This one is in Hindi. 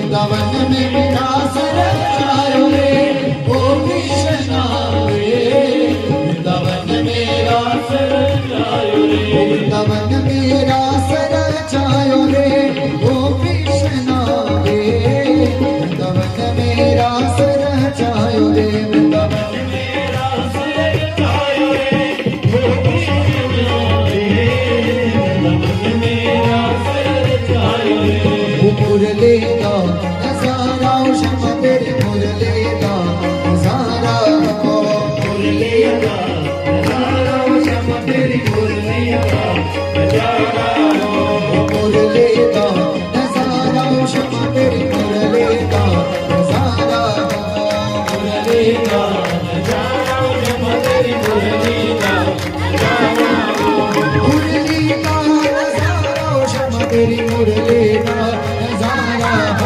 वृंदावन में विलास रचायो रे ओ कृष्णा रे वृंदावन में रास रचायो रे वृंदावन में रास रचायो रे ओ कृष्णा रे वृंदावन में रास रचायो रे वृंदावन में रास रचायो रे ओ कृष्णा रे वृंदावन में रास रचायो रे मुरली का नजारा श्याम तेरे मुरली का नजारा मुरली का नजारा श्याम तेरी मुरली का नजारा मुरली